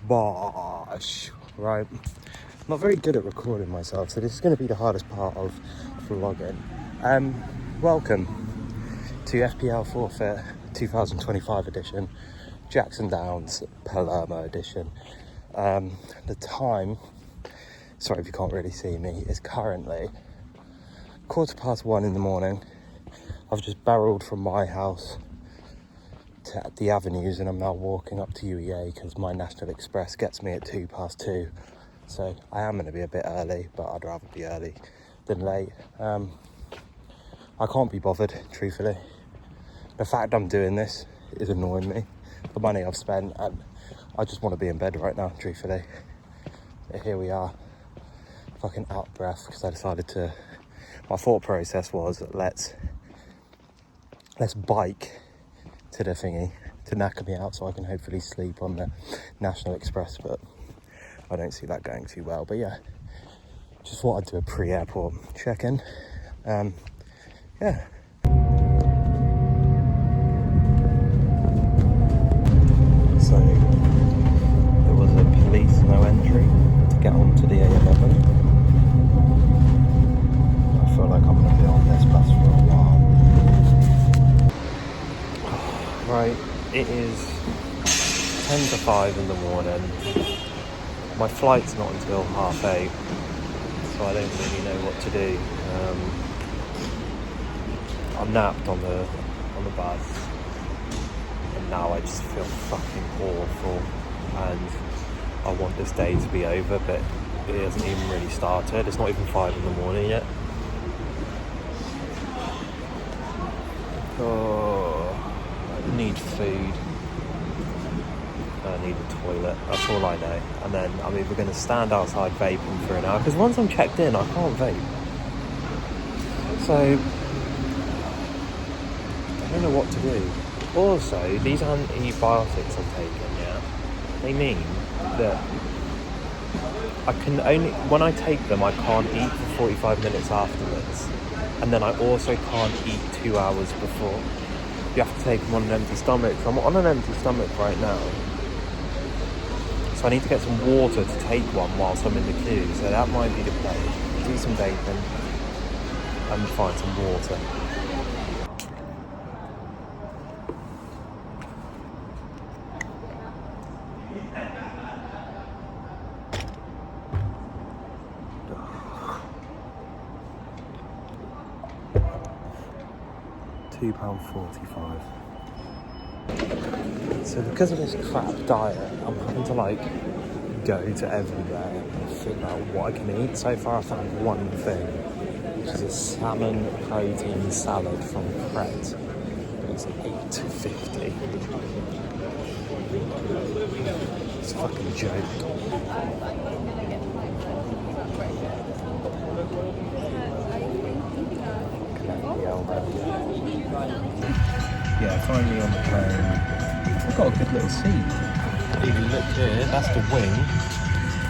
Bosh. Right. Not very good at recording myself, so this is going to be the hardest part of vlogging. Welcome to FPL FORFEIT 2025 edition, Jackson Downs Palermo edition. The time, sorry if you can't really see me, is currently 1:15 in the morning. I've just barreled from my house to the avenues and I'm now walking up to UEA because my National Express gets me at 2:02. So I am going to be a bit early, but I'd rather be early than late. I can't be bothered, truthfully. The fact I'm doing this is annoying me. The money I've spent, and I just want to be in bed right now, truthfully. But here we are, fucking out of breath because I decided to. My thought process was let's bike to the thingy to knacker me out so I can hopefully sleep on the National Express, but I don't see that going too well. But yeah, just thought I'd do a pre-airport check-in. Yeah. So there was a police no entry to get onto the A11. I feel like I'm going to be on this bus for a while. Right, it is 5:10 in the morning. My flight's not until 8:30, so I don't really know what to do. I napped on the bus, and now I just feel fucking awful, and I want this day to be over, but it hasn't even really started. It's not even 5 in the morning yet. Oh, I need food. I need a toilet, that's all I know. And then I'm either going to stand outside vaping for an hour, because once I'm checked in I can't vape. So I don't know what to do. Also, these antibiotics I'm taking, yeah, they mean that I can only, when I take them, I can't eat for 45 minutes afterwards, and then I also can't eat 2 hours before. You have to take them on an empty stomach. So I'm on an empty stomach right now, so I need to get some water to take one whilst I'm in the queue. So that might be the play. Do some vaping and find some water. £2.45. So because of this crap diet, I'm having to go to everywhere and figure out what I can eat. So far I found one thing, which is a salmon protein salad from Pret. It's £8.50. It's a fucking joke. Yeah, finally on the plane. I've got a good little seat. If you look here, that's the wing.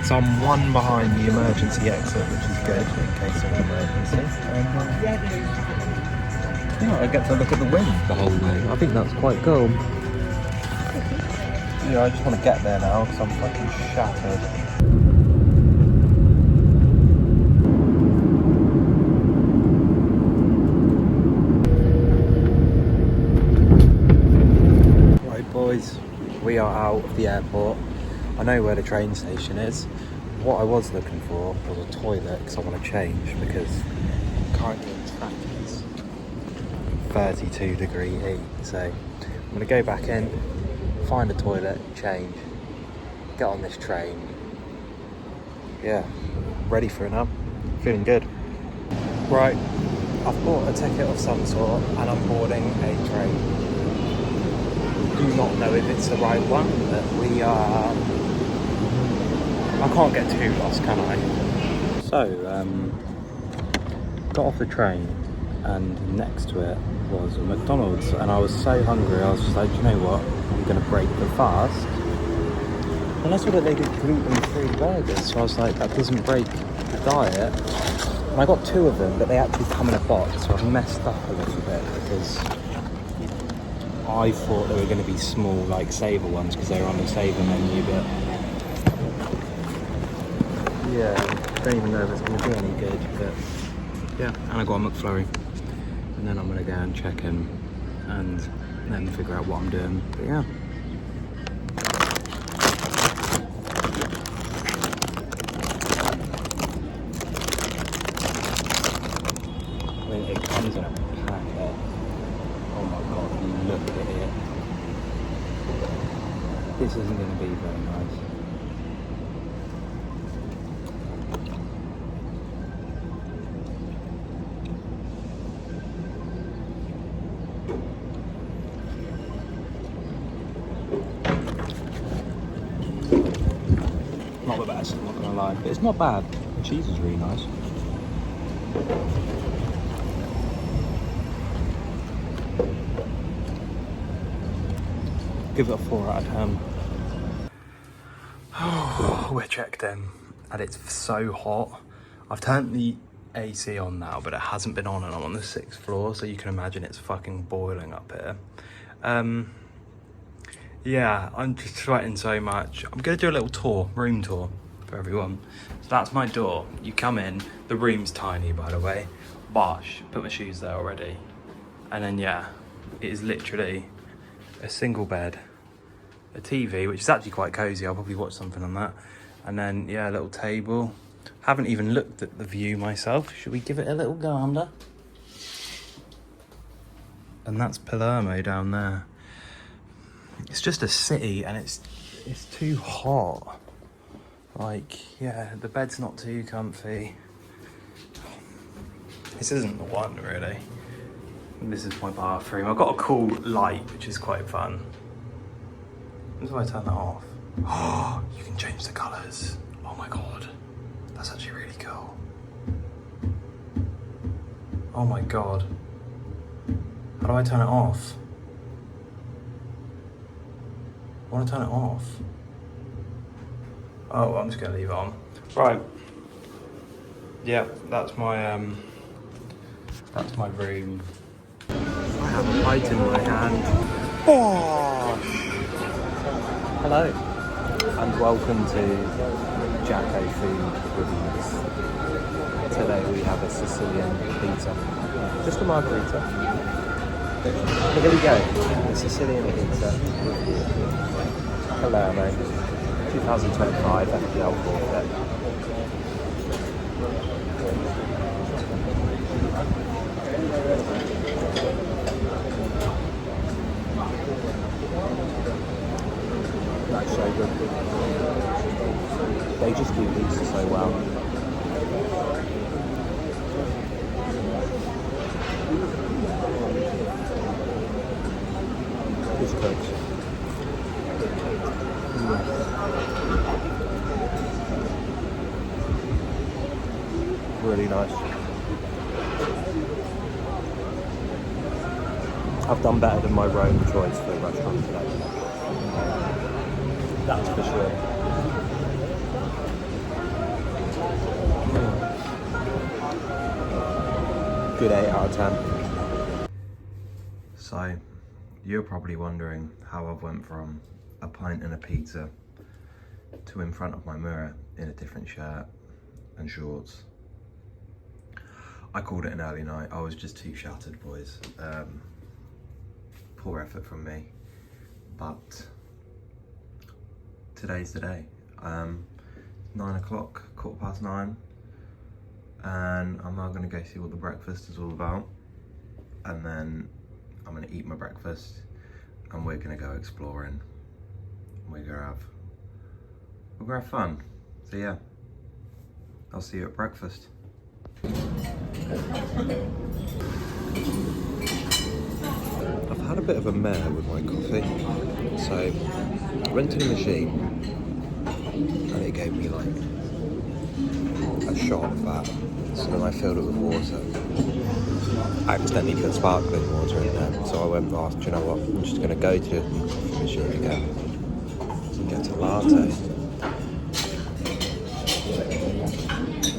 So I'm one behind the emergency exit, which is good in case of an emergency. And I get to look at the wing the whole way. I think that's quite cool. Yeah, I just want to get there now because I'm fucking shattered. Boys, we are out of the airport. I know where the train station is. What I was looking for was a toilet because I want to change, because currently in traffic 32-degree heat. So I'm going to go back in, find a toilet, change, get on this train. Yeah, ready for it now. Feeling good. Right, I've bought a ticket of some sort and I'm boarding a train. Do not know if it's the right one, but we are. I can't get too lost, can I? So, got off the train, and next to it was a McDonald's, and I was so hungry. I was just like, you know what? I'm gonna break the fast. And that's what they did, gluten-free burgers. So I was like, that doesn't break the diet. And I got 2 of them, but they actually come in a box, so I've messed up a little bit because I thought they were going to be small, like Saver ones, because they were on the Saver menu, but Yeah, don't even know if it's going to be any good, but yeah. And I got a McFlurry, and then I'm going to go and check in, and then figure out what I'm doing. But yeah. I mean, it comes in a packet. Oh my god, look at it. This isn't going to be very nice. Not the best, I'm not going to lie, but it's not bad. The cheese is really nice. Give it a 4 out of 10. Oh, we're checked in and it's so hot. I've turned the AC on now, but it hasn't been on, and I'm on the 6th floor, so you can imagine it's fucking boiling up here. Yeah, I'm just sweating so much. I'm gonna do a little tour, room tour for everyone. So that's my door. You come in, the room's tiny, by the way. Bosh, put my shoes there already. And then yeah, it is literally a single bed, a TV, which is actually quite cozy. I'll probably watch something on that. And then yeah, a little table. Haven't even looked at the view myself. Should we give it a little gander? And that's Palermo down there. It's just a city, and it's too hot. Like, yeah, the bed's not too comfy. This isn't the one, really. This is my bathroom. I've got a cool light, which is quite fun. How do I turn that off? Oh, you can change the colours. Oh my god. That's actually really cool. Oh my god. How do I turn it off? I want to turn it off. Oh, I'm just going to leave it on. Right. Yeah, that's my room. I have a light in my hand. Oh! Hello, and welcome to Jacko Food Reviews. Today we have a Sicilian pizza. Just a margherita. But here we go, the Sicilian pizza review. Palermo, 2025 FPL FORFEIT. That's so good. They just do pizza so well. It's cooked. Really nice. I've done better than my Rome choice for the restaurant today. That's for sure. Good 8 out of 10. So, you're probably wondering how I've went from a pint and a pizza to in front of my mirror in a different shirt and shorts. I called it an early night. I was just too shattered, boys. Poor effort from me, but today's the day. 9 o'clock, 9:15, and I'm now gonna go see what the breakfast is all about, and then I'm gonna eat my breakfast, and we're gonna go exploring. We're gonna have fun. So yeah, I'll see you at breakfast. I've had a bit of a mare with my coffee, so I went to the machine and it gave me like a shot of that, so then I filled it with water. I accidentally put sparkling water in there, so I went, do you know what, I'm just going to go to the coffee machine again and get a latte.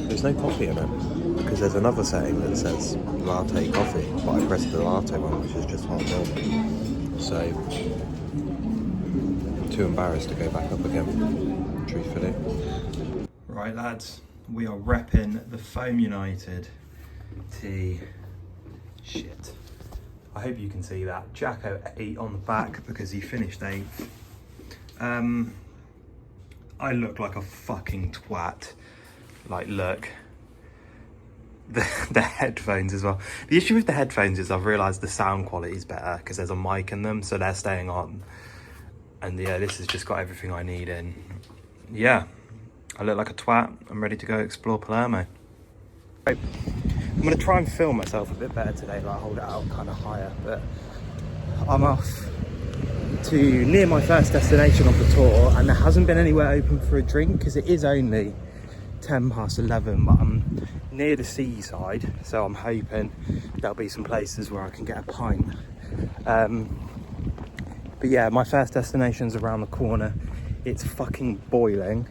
There's no coffee in it, because there's another setting that says latte coffee, but I pressed the latte one, which is just hot milk. So, I'm too embarrassed to go back up again, truthfully. Right lads, we are repping the Foam United tee. Shit. I hope you can see that. Jacko 8 on the back because he finished 8th. I look like a fucking twat. Like, look. The headphones as well. The issue with the headphones is I've realised the sound quality is better because there's a mic in them, so they're staying on. And yeah, this has just got everything I need in. Yeah, I look like a twat. I'm ready to go explore Palermo. Right. I'm going to try and film myself a bit better today, like hold it out kind of higher, but I'm off to near my first destination of the tour, and there hasn't been anywhere open for a drink because it is only 10 past 11, but I'm near the seaside, so I'm hoping there'll be some places where I can get a pint. But yeah, my first destination's around the corner. It's fucking boiling.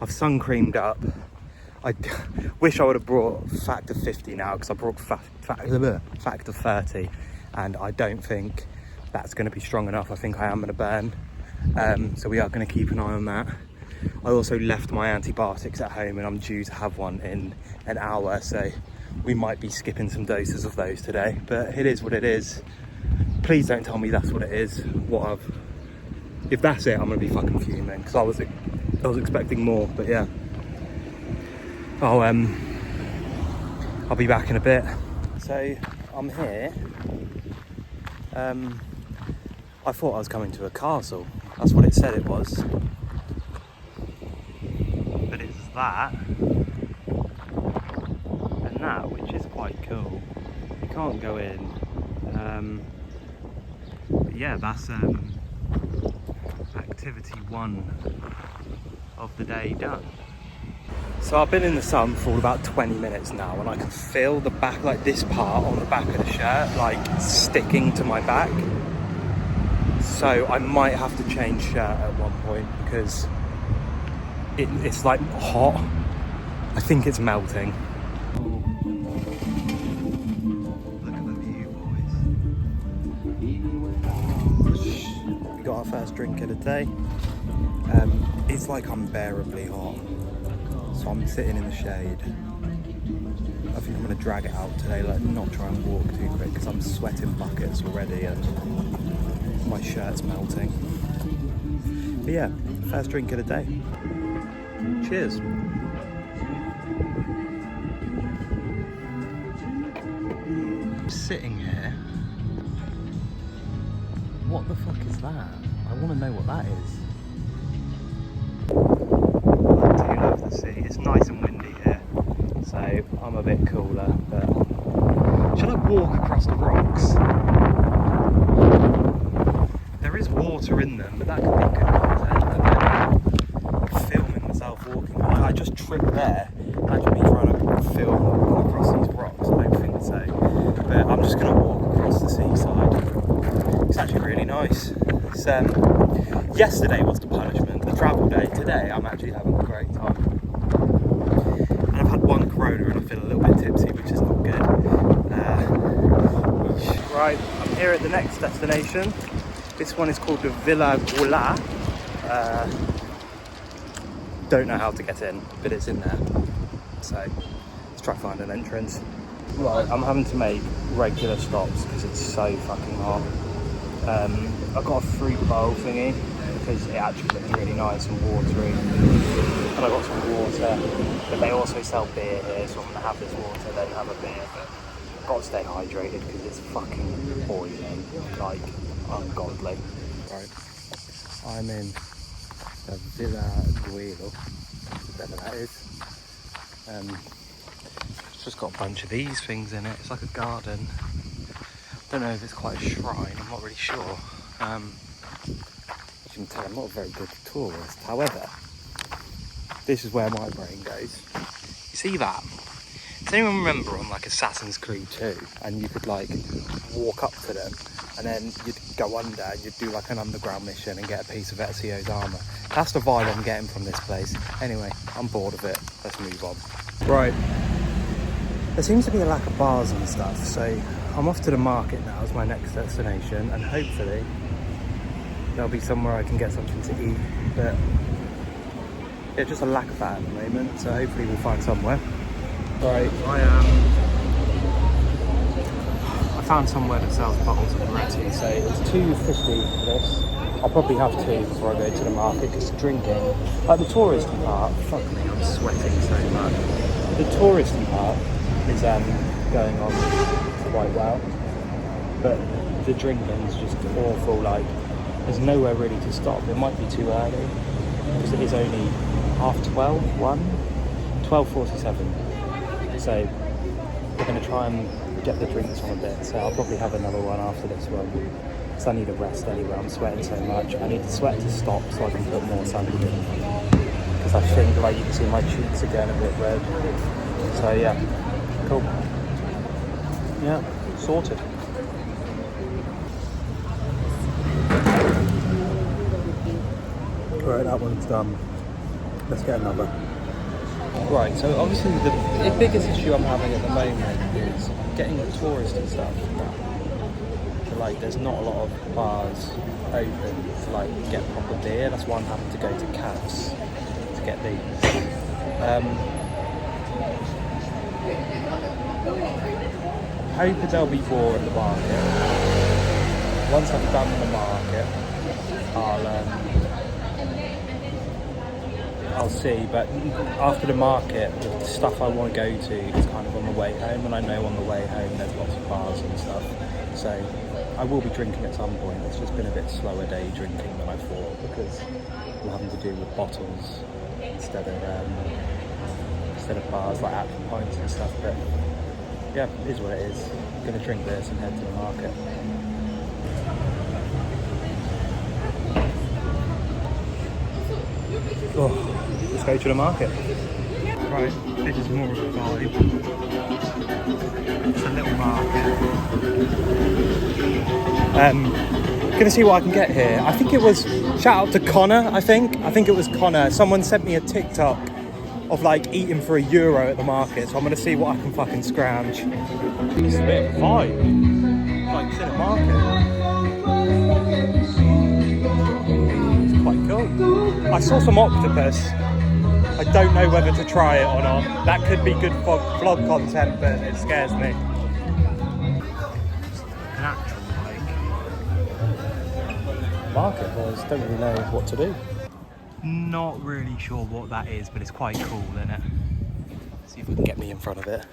I've sun creamed up. I wish I would have brought factor 50 now, because I brought factor 30, and I don't think that's going to be strong enough. I think I am going to burn, so we are going to keep an eye on that. I also left my antibiotics at home, and I'm due to have one in an hour, so we might be skipping some doses of those today, but it is what it is. Please don't tell me that's what it is. If that's it, I'm going to be fucking fuming, because I was expecting more, but yeah. I'll be back in a bit. So I'm here. I thought I was coming to a castle. That's what it said it was. But it's that and that, which is quite cool. You can't go in. But yeah, that's activity 1 of the day done. So I've been in the sun for about 20 minutes now, and I can feel the back, like this part on the back of the shirt, like sticking to my back. So I might have to change shirt at one point because it's like hot. I think it's melting. Look at the view, boys. We got our first drink of the day. It's like unbearably hot. So I'm sitting in the shade. I think I'm going to drag it out today, like not try and walk too quick because I'm sweating buckets already and my shirt's melting. But yeah, first drink of the day. Cheers. I'm sitting here. What the fuck is that? I want to know what that is. It's nice and windy here, so I'm a bit cooler, but should I walk across the rocks? There is water in them, but that could be good content. Filming myself walking, I just tripped there. Imagine me trying to film across these rocks. I don't think so, but I'm just going to walk across the seaside. It's actually really nice. Yesterday was the punishment, the travel day. Today I'm actually having a great time. And I've had one Corona and I feel a little bit tipsy, which is not good. Right, I'm here at the next destination. This one is called the Villa Goula. Don't know how to get in, but it's in there. So let's try to find an entrance. Right, I'm having to make regular stops because it's so fucking hot. I've got a fruit bowl thingy because it actually looks really nice and watery. And I got some water, but they also sell beer here, so I'm gonna have this water, then have a beer. But I've got to stay hydrated because it's fucking boiling, like ungodly. Right, I'm in the Villa Guido, whatever that is. It's just got a bunch of these things in it. It's like a garden. Don't know if it's quite a shrine, I'm not really sure. As you can tell, I'm not a very good tourist. However, this is where my brain goes. You see that? Does anyone remember on like Assassin's Creed 2, and you could like walk up to them and then you'd go under and you'd do like an underground mission and get a piece of Ezio's armour? That's the vibe I'm getting from this place. Anyway, I'm bored of it. Let's move on. Right. There seems to be a lack of bars and stuff, so I'm off to the market now as my next destination, and hopefully there'll be somewhere I can get something to eat. But yeah, just a lack of that at the moment. So hopefully we'll find somewhere. Right, I found somewhere that sells bottles of Moretti. So it's £2.50 for this. I'll probably have 2 before I go to the market because drinking, like the touristy part, fuck me, I'm sweating so much. The touristy part is going on quite well, but the drinking's just awful. Like, there's nowhere really to stop. It might be too early because it is only 12:47. So we're going to try and get the drinks on a bit. So I'll probably have another one after this one. Because I need a rest anyway, I'm sweating so much. I need the sweat to stop so I can put more sunscreen. Because I think, like, you can see my cheeks are getting a bit red. So yeah, cool. Yeah, sorted. Right, that one's done. Let's get another. Right, so obviously the biggest issue I'm having at the moment is getting the touristy stuff. Like, there's not a lot of bars open to like get proper beer. That's why I'm having to go to Cavs to get these. Hoping there'll be more at the market. Once I've done the market, I'll see. But after the market, the stuff I want to go to is kind of on the way home, and I know on the way home there's lots of bars and stuff. So I will be drinking at some point. It's just been a bit slower day drinking than I thought because we're having to do with bottles instead of bars like at pints and stuff. But yeah, it is what it is. I'm gonna drink this and head to the market. Oh, let's go to the market. Right, this is more of a vibe. It's a little market. Gonna see what I can get here. I think it was, shout out to Connor, I think it was Connor. Someone sent me a TikTok of like eating for €1 at the market, so I'm gonna see what I can fucking scrounge. It's a bit of a vibe. Like, it's in a market. It's quite cool. I saw some octopus. I don't know whether to try it or not. That could be good for vlog content, but it scares me. An actual, like, market, I just don't really know what to do. Not really sure what that is, but it's quite cool, isn't it? See if we can get me in front of it.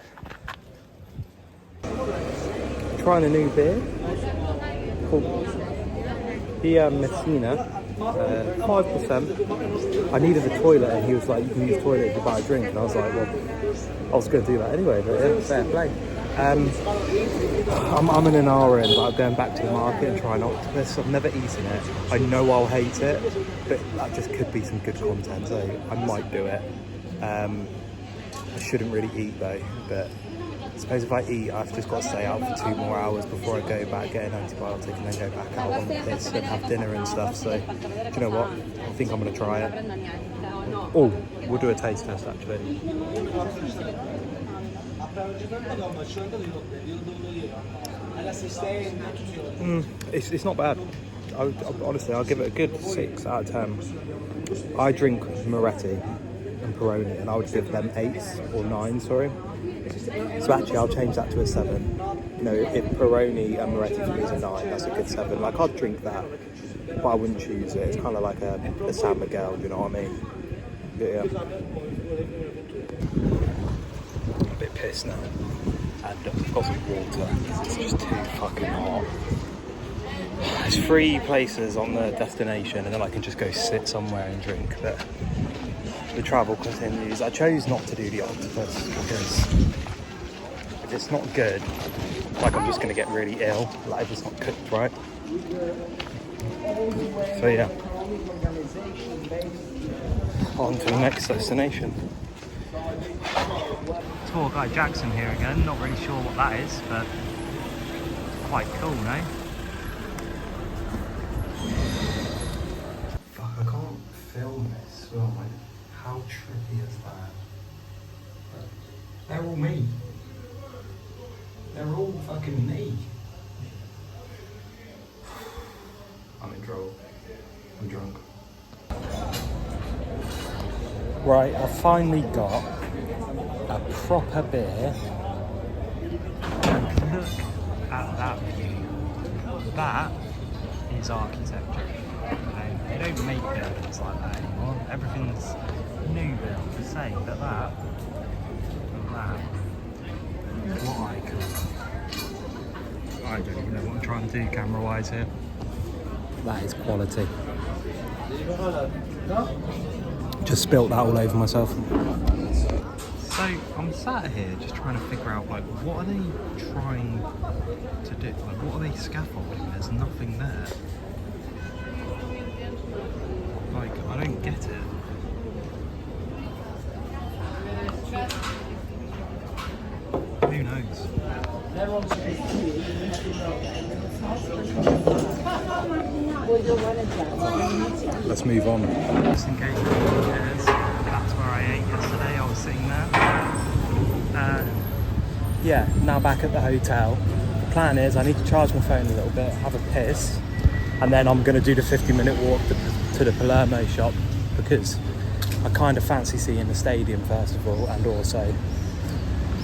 Trying a new beer called the Messina. 5%. I needed a toilet, and he was like, "You can use toilet to buy a drink," and I was like, "Well, I was going to do that anyway." But yeah, fair play. I'm in an hour in, but I'm going back to the market and trying octopus. I've never eaten it. I know I'll hate it, but that just could be some good content, so I might do it. I shouldn't really eat though, but I suppose if I eat, I've just got to stay out for 2 more hours before I go back, get an antibiotic, and then go back out on the piss and have dinner and stuff. So, do you know what? I think I'm going to try it. Oh, we'll do a taste test actually. It's not bad. Honestly, I'll give it a good 6 out of 10. I drink Moretti and Peroni, and I would give them 8s or 9, sorry. So actually, I'll change that to a 7. You know, if Peroni and Moretti for me is a 9, that's a good 7. Like, I'd drink that, but I wouldn't choose it. It's kind of like a San Miguel, you know what I mean? But yeah. I'm a bit pissed now. And I've got some water because it's just too fucking hot. There's 3 places on the destination, and then I can just go sit somewhere and drink. But the travel continues. I chose not to do the octopus because if it's not good, like, I'm just going to get really ill, like if it's not cooked right. So yeah, on to the next destination. Tour guide Jackson here again, not really sure what that is, but quite cool, no? Fuck, I can't film this, well, like, how trippy is that? They're all me. They're all fucking me. I'm in trouble. I'm drunk. Right, I've finally got a proper beer. And look at that view. That is architecture. They don't make buildings like that anymore. Everything's new built, the same, but that, what icon. I don't even know what I'm trying to do camera-wise here. That is quality. Just spilt that all over myself. So I'm sat here just trying to figure out, like, what are they trying to do? Like, what are they scaffolding? There's nothing there. Like, I don't get it. Who knows? Let's move on. Just in case anyone cares, that's where I ate yesterday. I was sitting there. Yeah, now back at the hotel. The plan is I need to charge my phone a little bit, have a piss, and then I'm going to do the 50-minute walk to the Palermo shop, because I kind of fancy seeing the stadium first of all, and also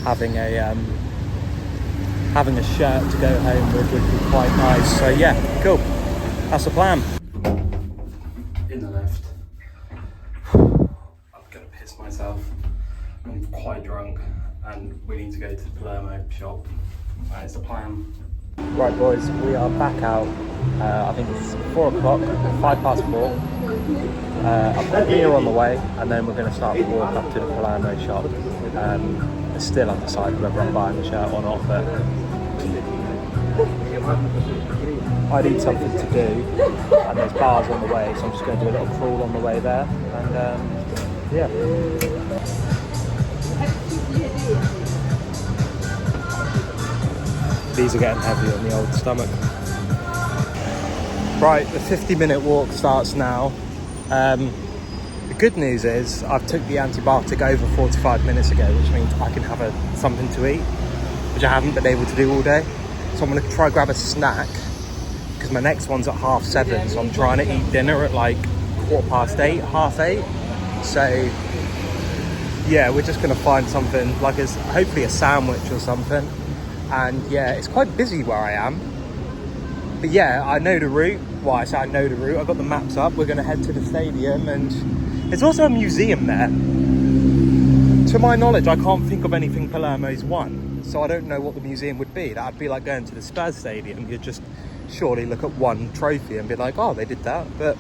having a shirt to go home with would be quite nice. So yeah, cool. That's the plan. In the lift. I'm gonna piss myself. I'm quite drunk, and we need to go to the Palermo shop. That is the plan. Right, boys, we are back out. I think it's 4 o'clock, 4:05. I've got beer on the way, and then we're going to start the walk up to the Palermo shop. It's still undecided whether I'm buying the shirt or not, but I need something to do, and there's bars on the way, so I'm just going to do a little crawl on the way there, and yeah. These are getting heavy on the old stomach. Right, the 50-minute walk starts now. The good news is I've took the antibiotic over 45 minutes ago, which means I can have something to eat, which I haven't been able to do all day. So I'm going to try grab a snack, because my next one's at 7:30, so I'm trying to eat dinner at like 8:15, 8:30. So yeah, we're just going to find something, like hopefully a sandwich or something. And yeah, it's quite busy where I am. But yeah, I know the route. Well, I say I know the route. I've got the maps up. We're going to head to the stadium, and there's also a museum there. To my knowledge, I can't think of anything Palermo's won, so I don't know what the museum would be. That'd be like going to the Spurs stadium. You'd just surely look at one trophy and be like, oh, they did that. But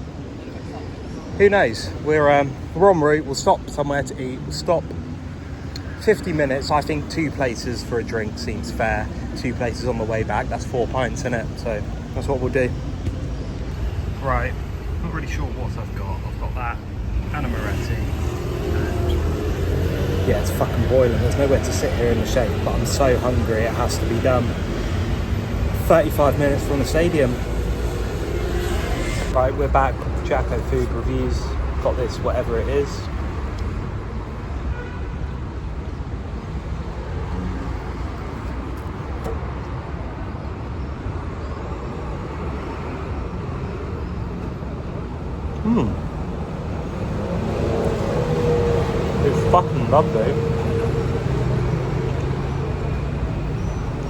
who knows? We're en route. We'll stop somewhere to eat. We'll stop 50 minutes. I think 2 places for a drink seems fair. 2 places on the way back. That's 4 pints, isn't it? So that's what we'll do. Right, not really sure what I've got. I've got that and a Moretti. And yeah, it's fucking boiling. There's nowhere to sit here in the shade, but I'm so hungry it has to be done. 35 minutes from the stadium. Right, we're back. Jacko Food Reviews. Got this, whatever it is. It's fucking lovely.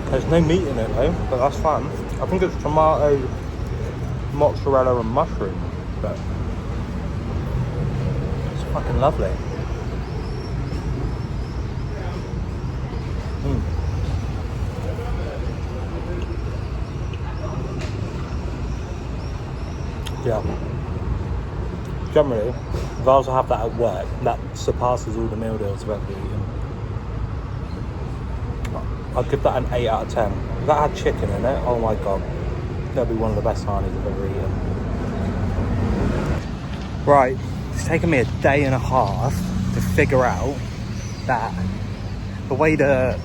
There's no meat in it though, but that's fine. I think it's tomato, mozzarella and mushroom, but it's fucking lovely. Yeah. Generally, if I was to have that at work, that surpasses all the meal deals I've ever eaten. I'd give that an 8 out of 10. If that had chicken in it, oh my god, that'd be one of the best harnies I've ever eaten. Right, it's taken me a day and a half to figure out that the way the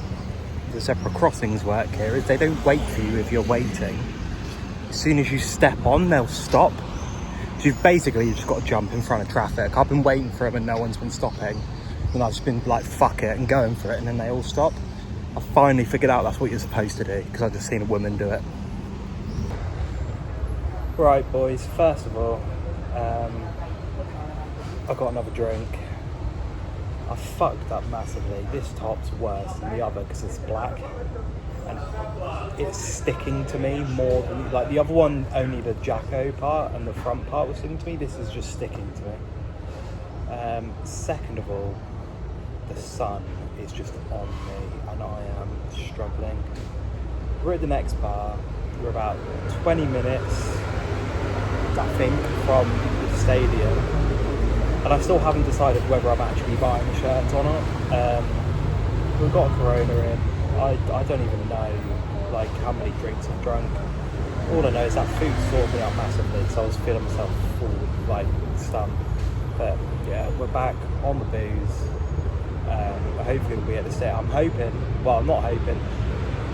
zebra crossings work here is they don't wait for you if you're waiting. As soon as you step on, they'll stop. So you've just got to jump in front of traffic. I've been waiting for them and no one's been stopping. And I've just been like, fuck it, and going for it, and then they all stop. I finally figured out that's what you're supposed to do, because I've just seen a woman do it. Right, boys, first of all, I've got another drink. I fucked up massively. This top's worse than the other because it's black. And it's sticking to me more than, like, the other one, only the Jacko part and the front part was sticking to me. This is just sticking to me. Second of all, the sun is just on me and I am struggling. We're at the next bar. We're about 20 minutes, I think, from the stadium, and I still haven't decided whether I'm actually buying the shirts or not. We've got a Corona in. I don't even know like how many drinks I've drunk. All I know is that food sorted me out massively, so I was feeling myself full, like stunned. But yeah, we're back on the booze. Hopefully we'll be at the stadium. I'm hoping, well, I'm not hoping.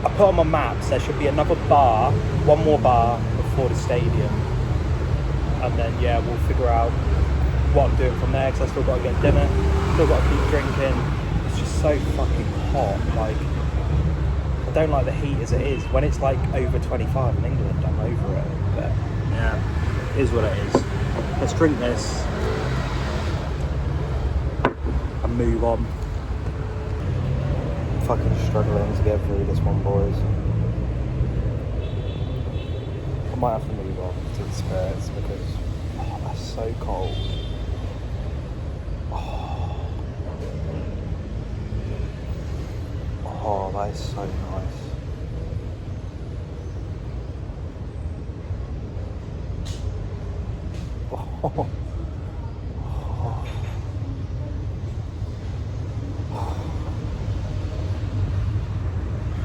I put on my maps there should be another bar, one more bar before the stadium, and then yeah, we'll figure out what I'm doing from there, because I still got to get dinner, still got to keep drinking. It's just so fucking hot. Like, I don't like the heat as it is. When it's like over 25 in England, I'm over it. But yeah, it is what it is. Let's drink this and move on. Fucking struggling to get through this one, boys. I might have to move on to the spirits because that's so cold. Oh, that is so nice. Oh.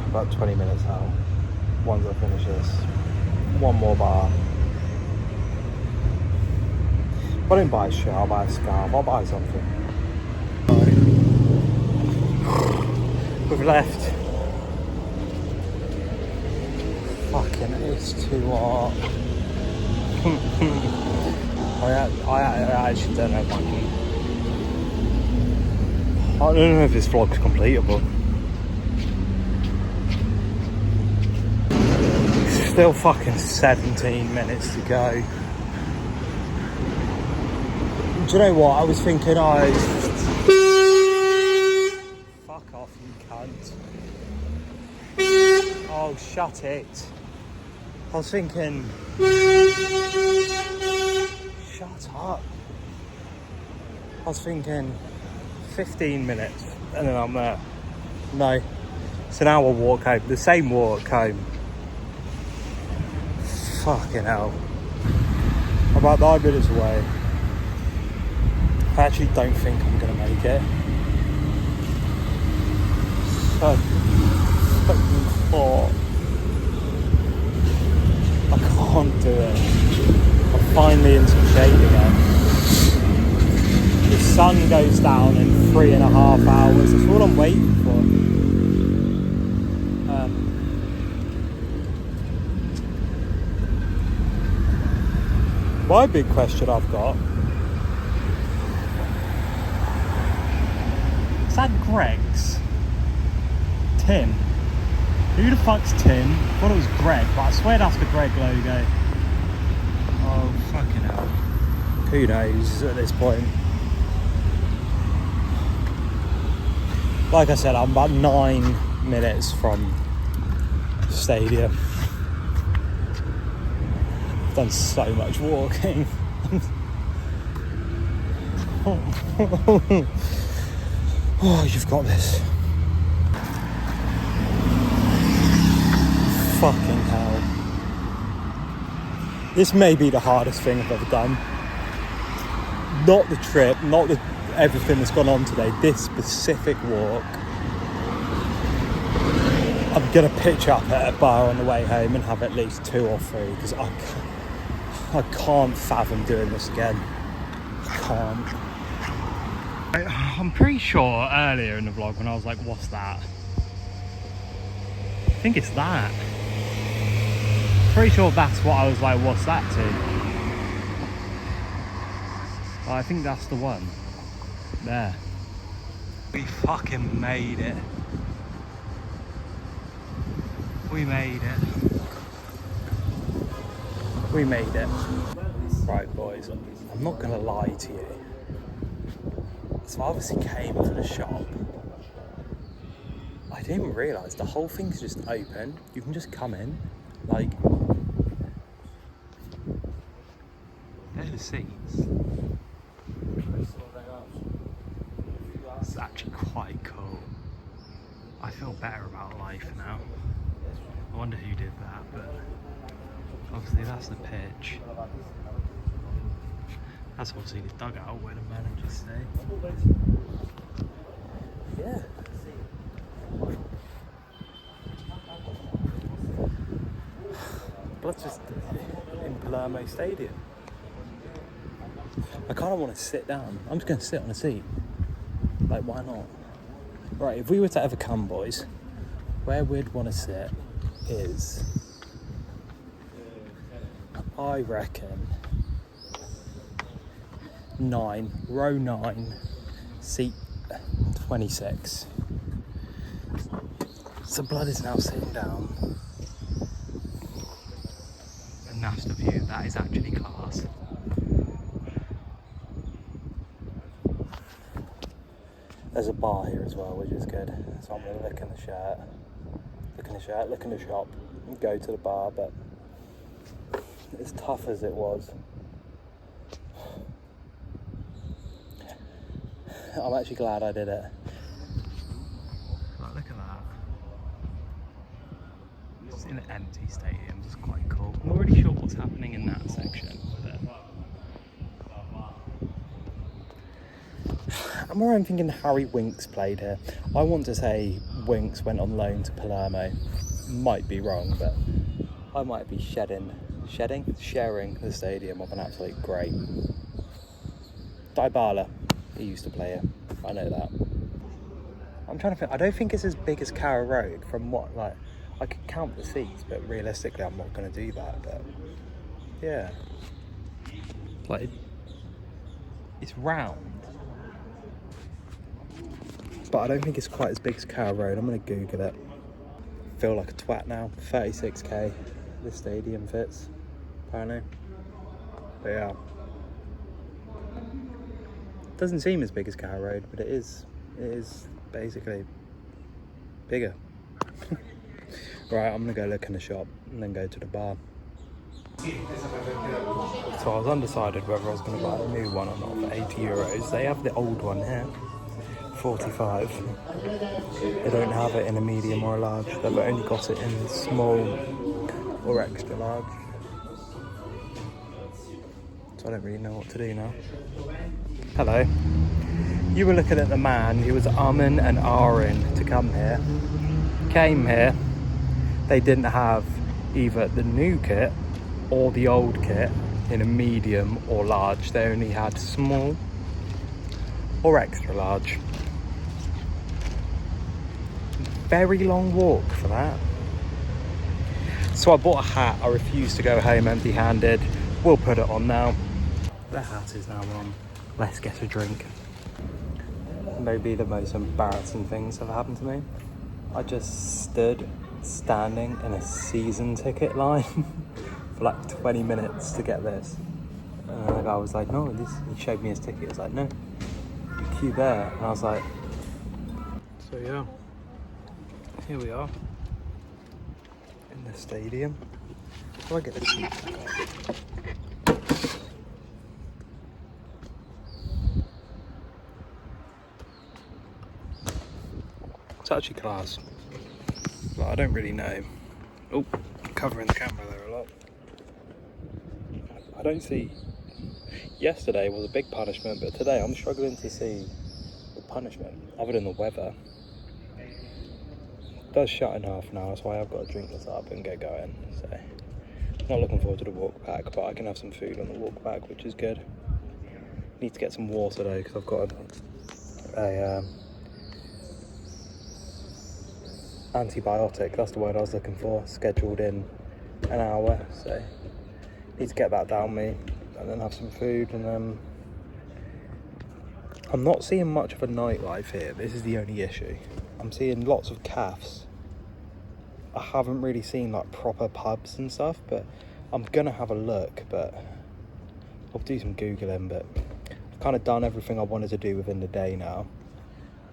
About 20 minutes now. Once I finish this, one more bar. If I don't buy a shirt, I'll buy a scarf, I'll buy something. We've left. Fucking, it's too hot. I actually don't know if I don't know if this vlog's completable. Still fucking 17 minutes to go. Do you know what? I was thinking, fuck off, you cunt. Oh, shut it. I was thinking, shut up. I was thinking 15 minutes and then I'm there. No, it's an hour walk home, the same walk home. Fucking hell. I'm about 9 minutes away. I actually don't think I'm gonna make it. So fucking hot. I can't do it. I'm finally in some shade again. The sun goes down in 3.5 hours. That's all I'm waiting for. My big question I've got, is that Greg's? Tim? Who the fuck's Tim? I thought it was Greg, but I swear that's the Greg logo. Oh, fucking hell. Who knows at this point? Like I said, I'm about 9 minutes from the stadium. I've done so much walking. Oh, you've got this. Fucking hell. This may be the hardest thing I've ever done. Not the trip, not the everything that's gone on today, this specific walk. I'm gonna pitch up at a bar on the way home and have at least 2 or 3 because I can't fathom doing this again. I can't. I'm pretty sure earlier in the vlog when I was like, what's that? I think it's that. Pretty sure that's what I was like, what's that to? I think that's the one. There. We fucking made it. We made it. We made it. Right, boys, I'm not gonna lie to you. So I obviously came to the shop. I didn't realise the whole thing's just open. You can just come in, like, there's the seats. It's actually quite cool. I feel better about life now. I wonder who did that, but obviously that's the pitch. That's obviously the dugout where the managers stay. Yeah. But just in Palermo Stadium. I kind of want to sit down. I'm just going to sit on a seat. Like, why not? Right, if we were to ever come, boys, where we'd want to sit is, I reckon, row 9, seat 26. So blood is now sitting down. And that's the view. That is actually class. There's a bar here as well, which is good. So I'm going to look in the shirt, look in the shop, and go to the bar, but as tough as it was, I'm actually glad I did it. Like, look at that. Just in an empty stadium, it's quite cool. I'm not really sure what's happening in that section with it. I'm alright thinking Harry Winks played here. I want to say Winks went on loan to Palermo. Might be wrong, but I might be sharing the stadium of an absolute great. Dybala, he used to play here. I know that. I'm trying to think. I don't think it's as big as Carrow Road. From what, like, I could count the seats, but realistically, I'm not going to do that. But yeah, like, it's round. But I don't think it's quite as big as Carrow Road. I'm going to Google it. Feel like a twat now. 36k. This stadium fits, apparently. But yeah. Doesn't seem as big as Carrow Road, but it is basically bigger. Right, I'm going to go look in the shop and then go to the bar. So I was undecided whether I was going to buy a new one or not for €80. They have the old one here. 45. They don't have it in a medium or a large. They've only got it in small or extra large. So I don't really know what to do now. Hello. You were looking at the man who was umming and ahhing to come here. Came here. They didn't have either the new kit or the old kit in a medium or large. They only had small or extra large. Very long walk for that. So I bought a hat. I refused to go home empty-handed. We'll put it on now. The hat is now on. Let's get a drink. Maybe the most embarrassing things have happened to me. I just stood standing in a season ticket line for like 20 minutes to get this. And the guy was like, no, this. He showed me his ticket. He was like, no, you queue there. And I was like, so yeah. Here we are in the stadium. How do I get the seat back up? It's actually class, but I don't really know. Oh, covering the camera there a lot. I don't see. Yesterday was a big punishment, but today I'm struggling to see the punishment other than the weather. It does shut in half an hour, so I have got to drink this up and get going. So, not looking forward to the walk back, but I can have some food on the walk back, which is good. Need to get some water though, because I've got a antibiotic. That's the word I was looking for. Scheduled in an hour, so need to get that down me, and then have some food, and then I'm not seeing much of a nightlife here. This is the only issue. I'm seeing lots of cafes. I haven't really seen like proper pubs and stuff, but I'm gonna have a look, but I'll do some Googling, but I've kind of done everything I wanted to do within the day now.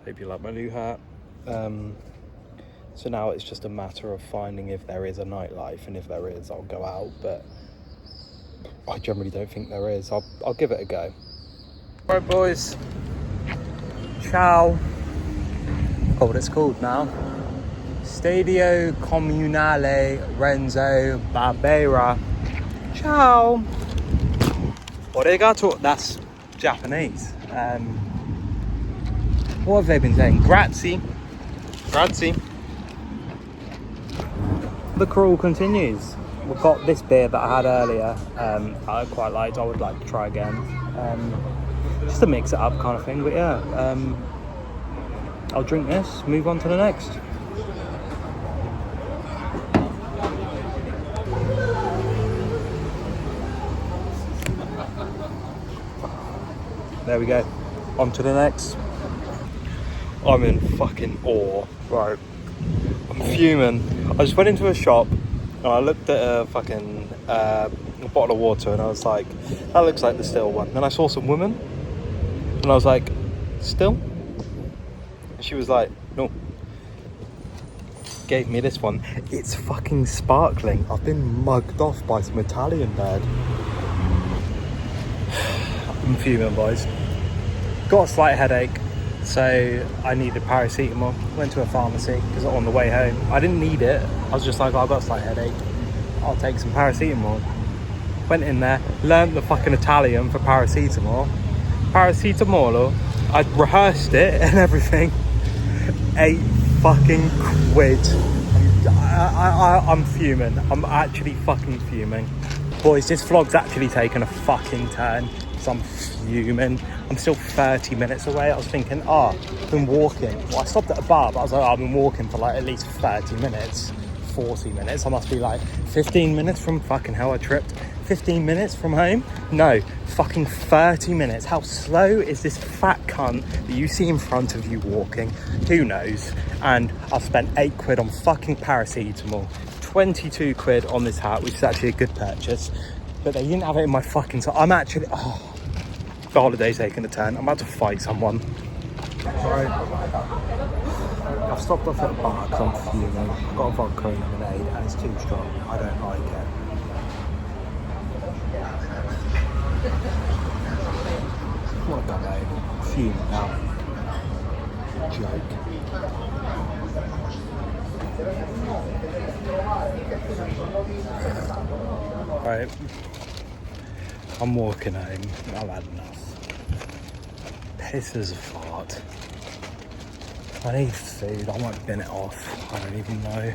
Hope you like my new hat. So now it's just a matter of finding if there is a nightlife, and if there is, I'll go out, but I generally don't think there is. I'll give it a go. Right, boys. Ciao. Oh, what it's called now. Stadio Comunale Renzo Barbera. Ciao. Arigato. That's Japanese. What have they been saying? Grazie. Grazie. The crawl continues. We've got this beer that I had earlier. I quite liked. I would like to try again. Just to mix it up kind of thing. But yeah, I'll drink this, move on to the next. There we go. On to the next. I'm in fucking awe. Right. I'm fuming. I just went into a shop and I looked at a fucking bottle of water and I was like, that looks like the still one. Then I saw some woman and I was like, still? And she was like, no. Gave me this one. It's fucking sparkling. I've been mugged off by some Italian bird. I'm fuming, boys. Got a slight headache, so I needed paracetamol. Went to a pharmacy because on the way home I didn't need it. I was just like, oh, I've got a slight headache, I'll take some paracetamol. Went in there, learned the fucking Italian for paracetamol. Paracetamolo. I'd rehearsed it and everything. £8 fucking quid. I'm fuming. I'm actually fucking fuming. Boys, this vlog's actually taken a fucking turn. I'm fuming. I'm still 30 minutes away. I was thinking, I've been walking. Well, I stopped at a bar, but I was like, I've been walking for like at least 30 minutes, 40 minutes. I must be like 15 minutes from fucking hell. I tripped. 15 minutes from home? No, fucking 30 minutes. How slow is this fat cunt that you see in front of you walking? Who knows? And I've spent £8 on fucking paracetamol, 22 quid on this hat, which is actually a good purchase. But they didn't have it in my fucking... So I'm actually... the holiday's taking a turn. I'm about to fight someone. Right. I've stopped off at a bar because I'm fuming. I've got a vodka and lemonade and it's too strong. I don't like it. What a lemonade. I'm fuming now. Joke. Right. I'm walking home. I've had enough. Piss as a fart. I need food. I might bin it off. I don't even know.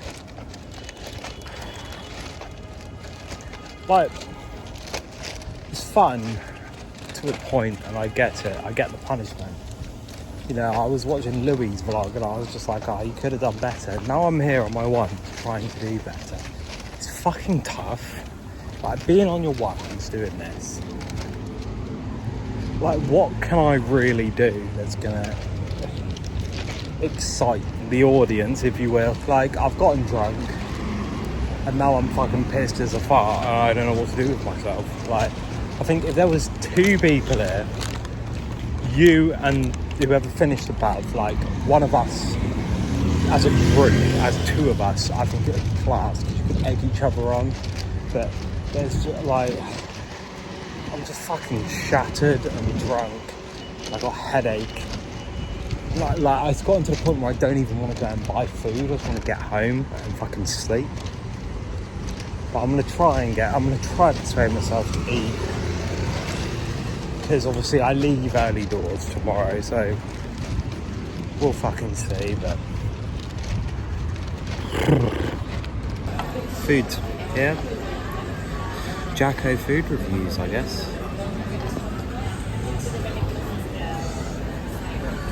Like, it's fun to a point, and I get it. I get the punishment. You know, I was watching Louis' vlog, and I was just like, you could have done better. Now I'm here on my one, trying to do better. It's fucking tough. Like, being on your ones doing this. Like, what can I really do that's gonna excite the audience, if you will? Like, I've gotten drunk and now I'm fucking pissed as a fart and I don't know what to do with myself. Like, I think if there was 2 people here, you and whoever finished above, like one of us as a group, as 2 of us, I think it would be class because you could egg each other on. But there's just, like, I'm just fucking shattered and drunk. I got a headache. Like it's gotten to the point where I don't even want to go and buy food. I just want to get home and fucking sleep. But I'm gonna try to persuade myself to eat. Because obviously I leave early doors tomorrow, so we'll fucking see. But food, yeah. Jacko food reviews, I guess.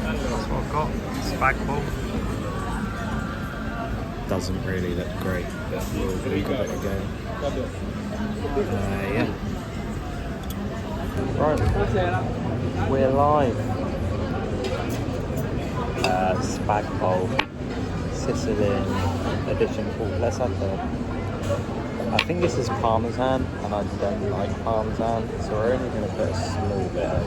That's what I've got. Spag bowl. Doesn't really look great, but we'll give it a go. Yeah. Right. We're live. Spag bowl. Sicilian edition. Let's have the... I think this is Parmesan, and I don't like Parmesan, so we're only going to put a small bit of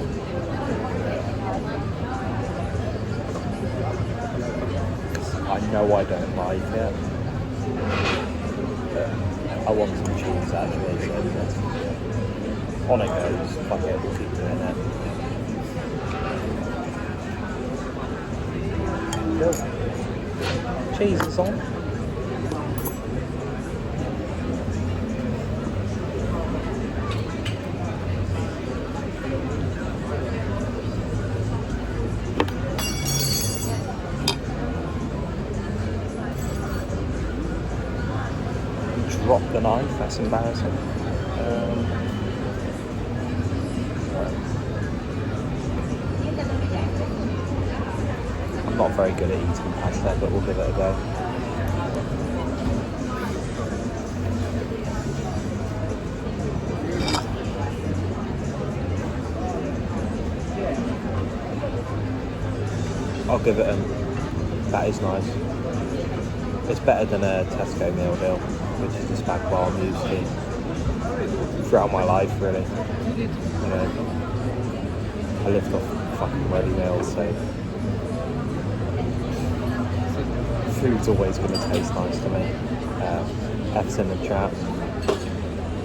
I know I don't like it, but I want some cheese actually, so on it goes. Fuck it, we'll keep doing it. Cheese is on. Drop the knife, that's embarrassing. I'm not very good at eating pasta, but we'll give it a go. I'll give it a... That is nice. It's better than a Tesco meal deal, which is the spag bar I'm used to throughout my life, really. You know, I lived off fucking ready meals, so food's always going to taste nice to me. F's in the chat.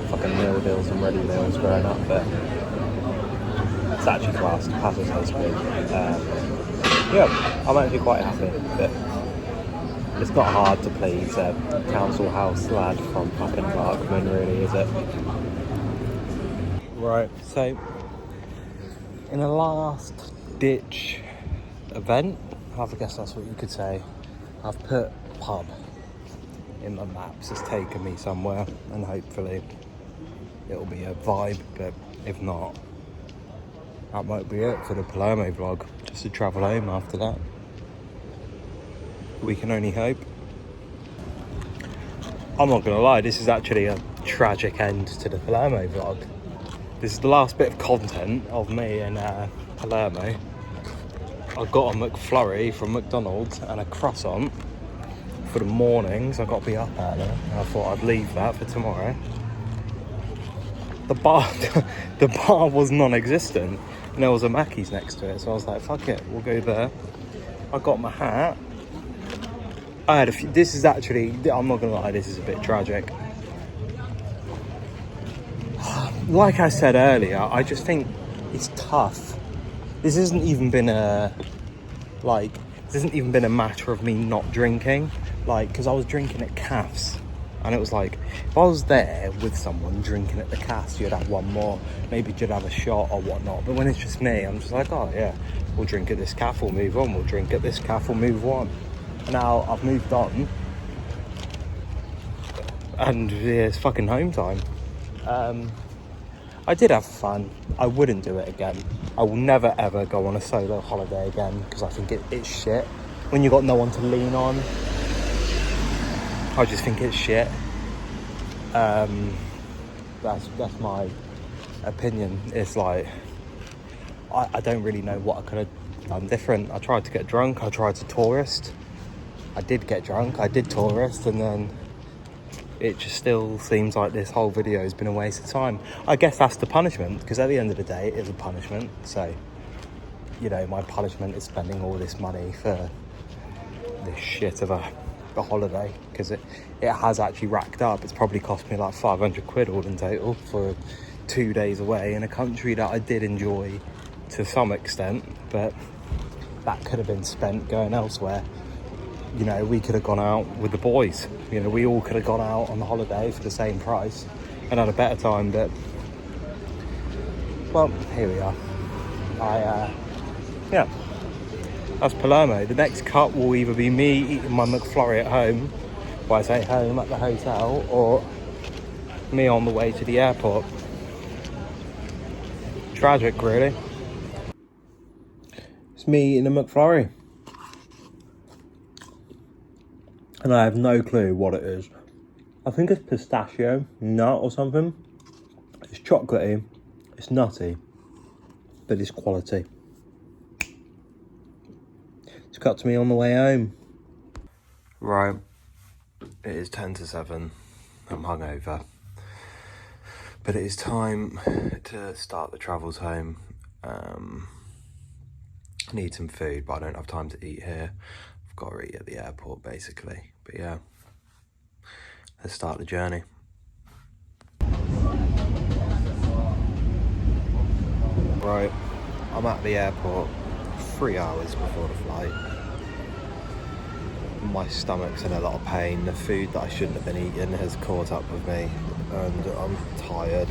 Fucking meal deals and ready meals growing up, but it's actually class. Pasta tastes good. Yeah, I'm actually quite happy, but it's not hard to please a council house lad from fucking Parkman, really, is it? Right, so in a last ditch event, I guess that's what you could say, I've put pub in my maps. It's taken me somewhere, and hopefully it'll be a vibe, but if not, that might be it for the Palermo vlog, just to travel home after that. We can only hope. I'm not gonna lie, this is actually a tragic end to the Palermo vlog. This is the last bit of content of me in Palermo. I got a McFlurry from McDonald's and a croissant for the mornings. I got to be up early, and I thought I'd leave that for tomorrow. The bar was non-existent, and there was a Mackey's next to it, so I was like, fuck it, we'll go there. I got my hat. I had a few. This is actually, I'm not gonna lie, this is a bit tragic. Like I said earlier, I just think it's tough. This hasn't even been a matter of me not drinking, like, because I was drinking at Cass, and it was like, if I was there with someone drinking at the Cass, you'd have one more, maybe you'd have a shot or whatnot, but when it's just me, I'm just like, oh yeah, we'll drink at this caff, we'll move on, we'll drink at this caff, we'll move on. And now I've moved on, and yeah, it's fucking home time. I did have fun. I wouldn't do it again. I will never ever go on a solo holiday again, because I think it's shit. When you got no one to lean on, I just think it's shit. That's my opinion. It's like, I don't really know what I could have done different. I tried to get drunk, I tried to tourist. I did get drunk, I did tourist, and then it just still seems like this whole video has been a waste of time. I guess that's the punishment, because at the end of the day, it is a punishment. So, you know, my punishment is spending all this money for this shit of a holiday, because it has actually racked up. It's probably cost me like 500 quid all in total for 2 days away in a country that I did enjoy to some extent, but that could have been spent going elsewhere. You know, we could have gone out with the boys. You know, we all could have gone out on the holiday for the same price and had a better time, but, well, here we are. Yeah, that's Palermo. The next cut will either be me eating my McFlurry at home, well, I say home, at the hotel, or me on the way to the airport. Tragic, really. It's me eating a McFlurry. And I have no clue what it is. I think it's pistachio nut or something. It's chocolatey, it's nutty, but it's quality. It's cut to me on the way home. Right, it is 10 to 7. I'm hungover. But it is time to start the travels home. I need some food, but I don't have time to eat here. I've got to eat at the airport basically. But yeah, let's start the journey. Right, I'm at the airport 3 hours before the flight. My stomach's in a lot of pain. The food that I shouldn't have been eating has caught up with me, and I'm tired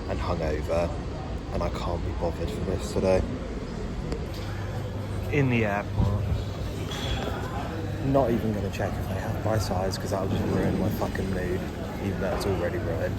and hungover, and I can't be bothered for this today. In the airport, not even going to check if they have my size because that'll just ruin my fucking mood, even though it's already ruined.